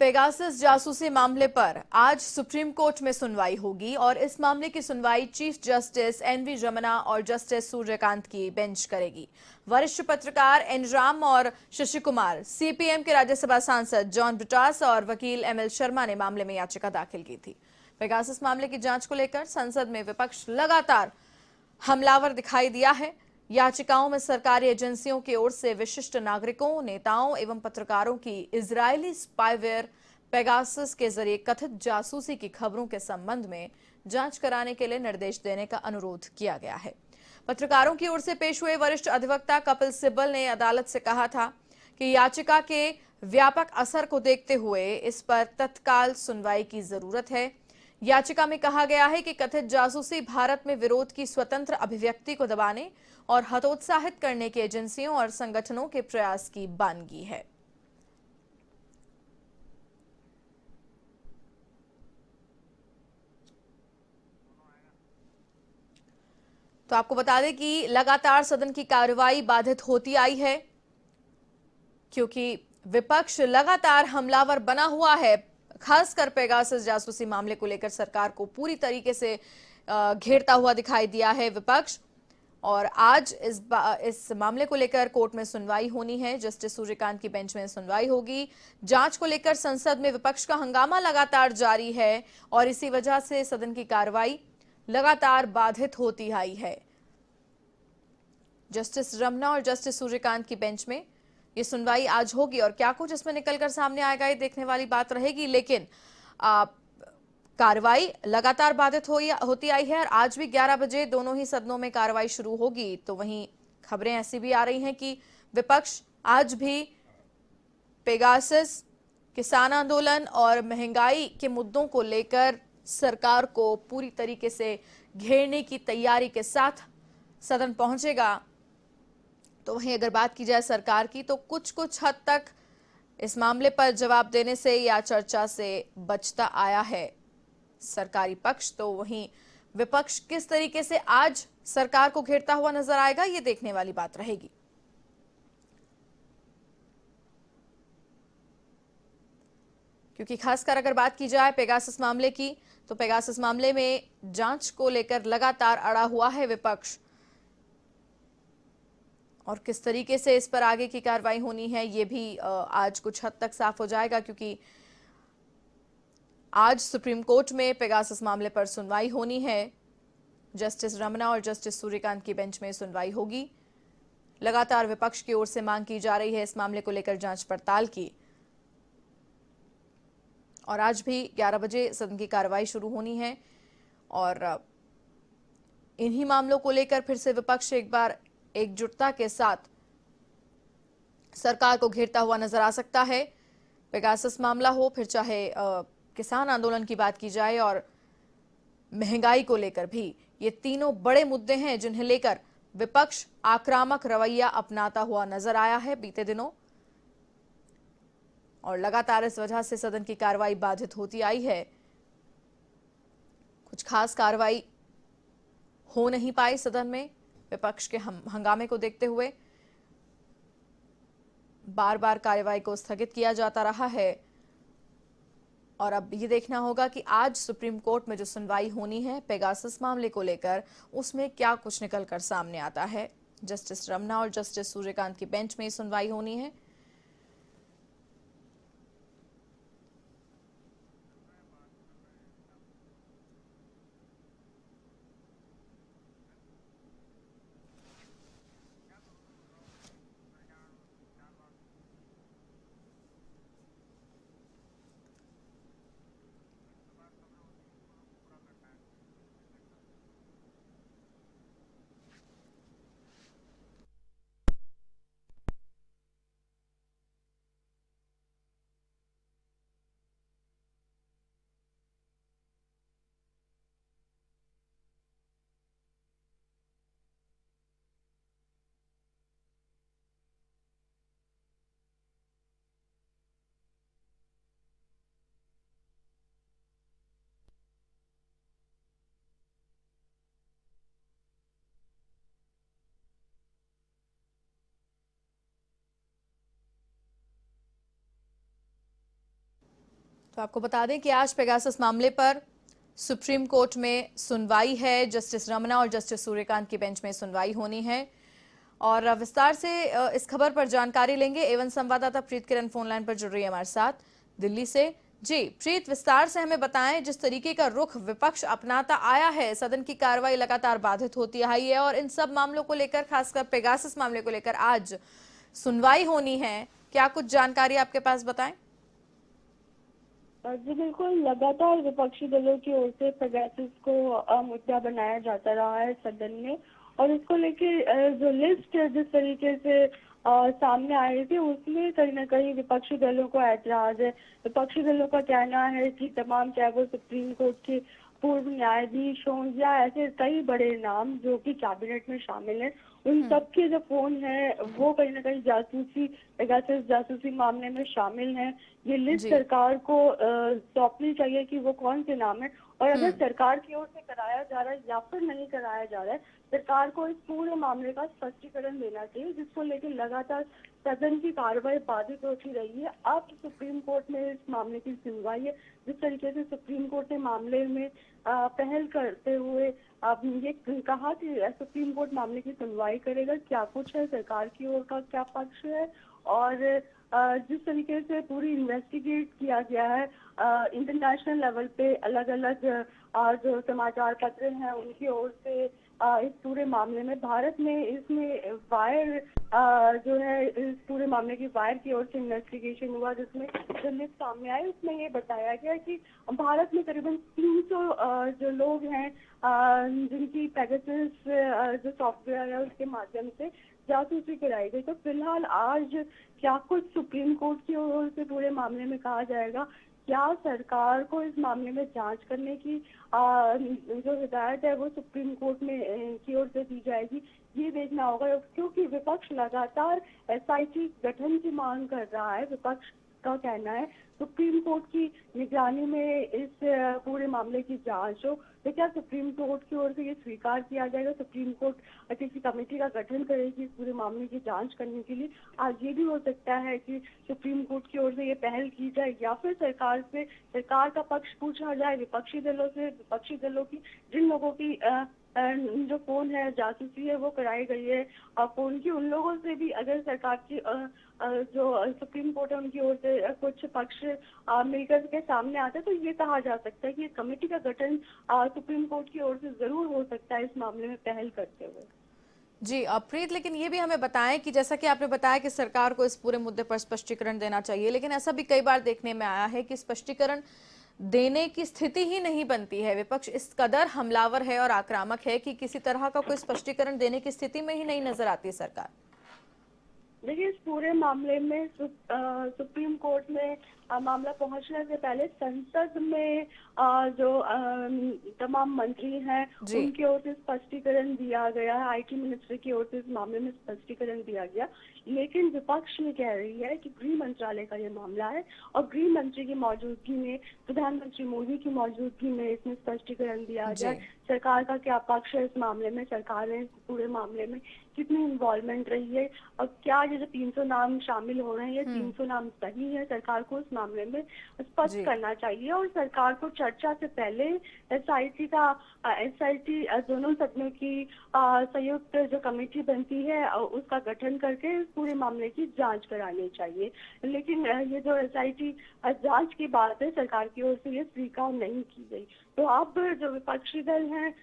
Pegasus जासूसी मामले पर आज सुप्रीम कोर्ट में सुनवाई होगी और इस मामले की सुनवाई चीफ जस्टिस एनवी रमन्ना और जस्टिस सूर्यकांत की बेंच करेगी। वरिष्ठ पत्रकार एन राम और शशि कुमार, सीपीएम के राज्यसभा सांसद जॉन ब्रिटास और वकील एमएल शर्मा ने मामले में याचिका दाखिल की थी। पेगासस मामले की जांच को लेकर संसद में विपक्ष लगातार हमलावर दिखाई दिया है। याचिकाओं में सरकारी एजेंसियों की ओर से विशिष्ट नागरिकों, नेताओं एवं पत्रकारों की इजरायली स्पाईवेयर पेगासस के जरिए कथित जासूसी की खबरों के संबंध में जांच कराने के लिए निर्देश देने का अनुरोध किया गया है। पत्रकारों की ओर से पेश हुए वरिष्ठ अधिवक्ता कपिल सिब्बल ने अदालत से कहा था कि याचिका के व्यापक असर को देखते हुए इस पर तत्काल सुनवाई की जरूरत है। याचिका में कहा गया है कि कथित जासूसी भारत में विरोध की स्वतंत्र अभिव्यक्ति को दबाने और हतोत्साहित करने की एजेंसियों और संगठनों के प्रयास की बानगी है। तो आपको बता दें कि लगातार सदन की कार्रवाई बाधित होती आई है क्योंकि विपक्ष लगातार हमलावर बना हुआ है। खासकर पेगासस जासूसी मामले को लेकर सरकार को पूरी तरीके से घेरता हुआ दिखाई दिया है विपक्ष। और आज इस मामले को लेकर कोर्ट में सुनवाई होनी है। जस्टिस सूर्यकांत की बेंच में सुनवाई होगी। जांच को लेकर संसद में विपक्ष का हंगामा लगातार जारी है और इसी वजह से सदन की कार्रवाई लगातार बाधित होती आई है। जस्टिस रमन्ना और जस्टिस सूर्यकांत की बेंच में ये सुनवाई आज होगी और क्या कुछ इसमें निकलकर सामने आएगा ये देखने वाली बात रहेगी। लेकिन कार्रवाई लगातार बाधित होती आई है और आज भी 11 बजे दोनों ही सदनों में कार्रवाई शुरू होगी। तो वहीं खबरें ऐसी भी आ रही हैं कि विपक्ष आज भी पेगासस, किसान आंदोलन और महंगाई के मुद्दों को लेकर सरकार को पूरी तरीके से घेरने की तैयारी के साथ सदन पहुंचेगा। तो वहीं अगर बात की जाए सरकार की, तो कुछ हद तक इस मामले पर जवाब देने से या चर्चा से बचता आया है सरकारी पक्ष। तो वहीं विपक्ष किस तरीके से आज सरकार को घेरता हुआ नजर आएगा ये देखने वाली बात रहेगी। क्योंकि खासकर अगर बात की जाए पेगासस मामले की, तो पेगासस मामले में जांच को लेकर लगातार अड़ा हुआ है विपक्ष और किस तरीके से इस पर आगे की कार्रवाई होनी है ये भी आज कुछ हद तक साफ हो जाएगा। क्योंकि आज सुप्रीम कोर्ट में पेगासस मामले पर सुनवाई होनी है। जस्टिस रमन्ना और जस्टिस सूर्यकांत की बेंच में सुनवाई होगी। लगातार विपक्ष की ओर से मांग की जा रही है इस मामले को लेकर जांच पड़ताल की और आज भी 11 बजे सदन की कार्रवाई शुरू होनी है। और इन्हीं मामलों को लेकर फिर से विपक्ष एक बार एकजुटता के साथ सरकार को घेरता हुआ नजर आ सकता है। पेगासस मामला हो, फिर चाहे किसान आंदोलन की बात की जाए और महंगाई को लेकर भी, ये तीनों बड़े मुद्दे हैं जिन्हें लेकर विपक्ष आक्रामक रवैया अपनाता हुआ नजर आया है बीते दिनों और लगातार इस वजह से सदन की कार्रवाई बाधित होती आई है। कुछ खास कार्रवाई हो नहीं पाई सदन में विपक्ष के हंगामे को देखते हुए। बार बार कार्यवाही को स्थगित किया जाता रहा है और अब ये देखना होगा कि आज सुप्रीम कोर्ट में जो सुनवाई होनी है पेगासस मामले को लेकर, उसमें क्या कुछ निकलकर सामने आता है। जस्टिस रमन्ना और जस्टिस सूर्यकांत की बेंच में सुनवाई होनी है। तो आपको बता दें कि आज पेगासस मामले पर सुप्रीम कोर्ट में सुनवाई है। जस्टिस रमना और जस्टिस सूर्यकांत की बेंच में सुनवाई होनी है और विस्तार से इस खबर पर जानकारी लेंगे। एवन संवाददाता प्रीत किरण फोन लाइन पर जुड़ रही है हमारे साथ दिल्ली से। जी प्रीत, विस्तार से हमें बताएं, जिस तरीके का रुख विपक्ष अपनाता आया है, सदन की कार्रवाई लगातार बाधित होती आई है और इन सब मामलों को लेकर, खासकर पेगासस मामले को लेकर आज सुनवाई होनी है। क्या कुछ जानकारी आपके पास बताएं? जी बिल्कुल, लगातार विपक्षी दलों की ओर से पेगासस को मुद्दा बनाया जाता रहा है सदन में, और इसको लेके जो लिस्ट जिस तरीके से सामने आई थी उसमें कहीं ना कहीं विपक्षी दलों को ऐतराज है। विपक्षी दलों का कहना है कि तमाम, चाहे वो सुप्रीम कोर्ट के पूर्व न्यायाधीश हों या ऐसे कई बड़े नाम जो कि कैबिनेट में शामिल हैं, उन सबके जो फोन है वो कहीं ना कहीं जासूसी, पेगासस जासूसी मामले में शामिल हैं। ये लिस्ट सरकार को सौंपनी चाहिए कि वो कौन से नाम है, और अगर सरकार की ओर से कराया जा रहा है या फिर नहीं कराया जा रहा है, सरकार को इस पूरे मामले का स्पष्टीकरण देना चाहिए, जिसको लेकर लगातार सदन की कार्रवाई बाधित होती रही है। अब सुप्रीम कोर्ट में इस मामले की सुनवाई है। जिस तरीके से सुप्रीम कोर्ट ने मामले में पहल करते हुए अब ये कहा कि सुप्रीम कोर्ट मामले की सुनवाई करेगा, क्या कुछ है, सरकार की ओर का क्या पक्ष है, और जिस तरीके से पूरी इन्वेस्टिगेट किया गया है इंटरनेशनल लेवल पे, अलग अलग जो समाचार पत्र हैं उनकी ओर से इस पूरे मामले में भारत में इसमें वायर जो है, इस पूरे मामले की वायर की ओर से इन्वेस्टिगेशन हुआ, जिसमें जो लिस्ट सामने आई उसमें ये बताया गया कि भारत में करीबन 300 जो लोग हैं जिनकी पेगासस जो सॉफ्टवेयर है उसके माध्यम से जासूसी कराई गई। तो फिलहाल आज क्या कुछ सुप्रीम कोर्ट की ओर से पूरे मामले में कहा जाएगा, क्या सरकार को इस मामले में जांच करने की जो हिदायत है वो सुप्रीम कोर्ट में की ओर से दी जाएगी, ये देखना होगा, क्योंकि विपक्ष लगातार एसआईटी गठन की मांग कर रहा है। विपक्ष का कहना है सुप्रीम कोर्ट की निगरानी में इस पूरे मामले की जांच हो। तो क्या सुप्रीम कोर्ट की ओर से ये स्वीकार किया जाएगा, सुप्रीम कोर्ट किसी कमेटी का गठन करेगी इस पूरे मामले की जांच करने के लिए? आज ये भी हो सकता है कि सुप्रीम कोर्ट की ओर से ये पहल की जाए, या फिर सरकार का पक्ष पूछा जाए विपक्षी दलों से, विपक्षी दलों की जिन लोगों की जो फोन है जासूसी है वो कराई गई है फोन की, उन लोगों से भी अगर सरकार की जो सुप्रीम कोर्ट है उनकी ओर से कुछ पक्ष मिलकर के सामने आता है, तो ये कहा जा सकता है कि कमेटी का गठन सुप्रीम कोर्ट की ओर से जरूर हो सकता है इस मामले में पहल करते हुए। जी प्रीत, लेकिन ये भी हमें बताएं कि जैसा कि आपने बताया कि सरकार को इस पूरे मुद्दे पर स्पष्टीकरण देना चाहिए, लेकिन ऐसा भी कई बार देखने में आया है कि स्पष्टीकरण देने की स्थिति ही नहीं बनती है। विपक्ष इस कदर हमलावर है और आक्रामक है कि किसी तरह का कोई स्पष्टीकरण देने की स्थिति में ही नहीं नजर आती सरकार। देखिए, इस पूरे मामले में सुप्रीम कोर्ट में मामला पहुंचने से पहले संसद में जो तमाम मंत्री हैं उनकी ओर से स्पष्टीकरण दिया गया है। आईटी मिनिस्ट्री की ओर से इस मामले में स्पष्टीकरण दिया गया, लेकिन विपक्ष ये कह रही है कि गृह मंत्रालय का ये मामला है और गृह मंत्री की मौजूदगी में, प्रधानमंत्री मोदी की मौजूदगी में इसमें स्पष्टीकरण दिया जाए। सरकार का क्या पक्ष है इस मामले में, सरकार ने इस पूरे मामले में कितनी इन्वॉल्वमेंट रही है, और क्या ये जो 300 नाम शामिल हो रहे हैं ये 300 नाम सही है, सरकार को इस मामले में स्पष्ट करना चाहिए। और सरकार को चर्चा से पहले एसआईटी दोनों सदनों की संयुक्त जो कमेटी बनती है उसका गठन करके इस पूरे मामले की जांच करानी चाहिए। लेकिन ये जो एसआईटी जांच की बात है सरकार की ओर से ये स्वीकार नहीं की गई। तो अब जो विपक्षी दल हैं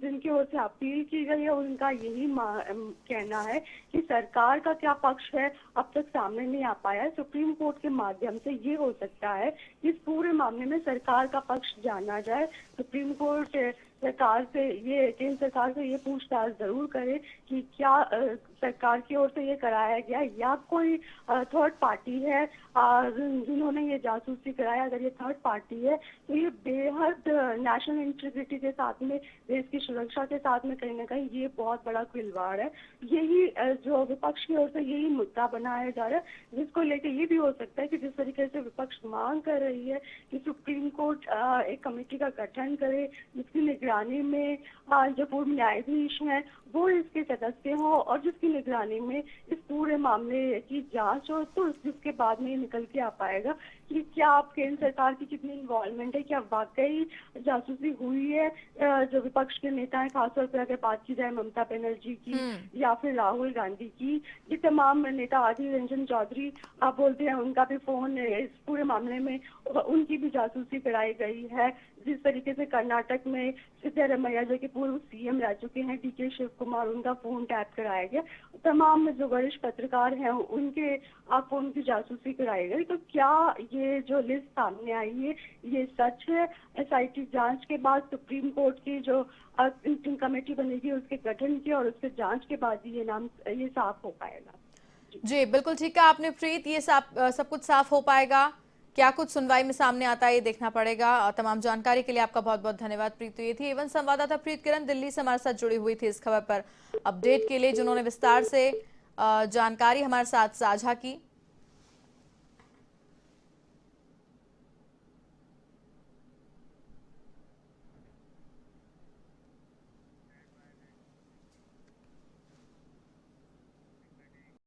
जिनकी ओर से अपील की गई है उनका यही कहना है कि सरकार का क्या पक्ष है अब तक सामने नहीं आ पाया है। सुप्रीम कोर्ट के माध्यम से ये हो सकता है कि इस पूरे मामले में सरकार का पक्ष जाना जाए। सुप्रीम कोर्ट सरकार से केंद्र सरकार से ये पूछताछ जरूर करे कि क्या सरकार की ओर से ये कराया गया या कोई थर्ड पार्टी है जिन्होंने ये जासूसी कराया। अगर ये थर्ड पार्टी है तो ये बेहद नेशनल इंटीग्रिटी के साथ में, देश की सुरक्षा के साथ में कहीं ना कहीं ये बहुत बड़ा खिलवाड़ है। यही जो विपक्ष की ओर से यही मुद्दा बनाया जा रहा है, जिसको लेकर ये भी हो सकता है कि जिस तरीके से विपक्ष मांग कर रही है कि सुप्रीम कोर्ट एक कमेटी का गठन करे जिसकी निगरानी में जो पूर्व न्यायाधीश हैं वो इसके सदस्य हो और जिसकी निगरानी में इस पूरे मामले की जांच हो, तो जिसके बाद में ये निकल के आ पाएगा कि क्या आप केंद्र सरकार की कितनी इन्वॉल्वमेंट है, क्या वाकई जासूसी हुई है। जो विपक्ष के नेता हैं, खासतौर पर अगर बात की जाए ममता बनर्जी की या फिर राहुल गांधी की, ये तमाम नेता, आदित्य रंजन चौधरी आप बोलते हैं, उनका भी फोन इस पूरे मामले में उनकी भी जासूसी कराई गई है। जिस तरीके से कर्नाटक में सिद्धरामैया जो कि पूर्व सीएम रह चुके हैं, डीके शिव कुमार, उनका फोन टैप कराया गया। तमाम जो वरिष्ठ पत्रकार हैं उनके फोन की जासूसी कराई गई। तो क्या ये जो लिस्ट सामने आई है ये सच है? एसआईटी जांच के बाद सुप्रीम कोर्ट की जो कमेटी बनेगी उसके गठन की और उसके जांच के बाद ही ये साफ हो पाएगा। जी बिल्कुल ठीक है आपने प्रीत, ये सब कुछ साफ हो पाएगा। क्या कुछ सुनवाई में सामने आता है ये देखना पड़ेगा। तमाम जानकारी के लिए आपका बहुत बहुत धन्यवाद प्रीत। तो ये थी एवन संवाददाता प्रीत किरण दिल्ली से हमारे साथ जुड़ी हुई थी इस खबर पर अपडेट के लिए, जिन्होंने विस्तार से जानकारी हमारे साथ साझा की।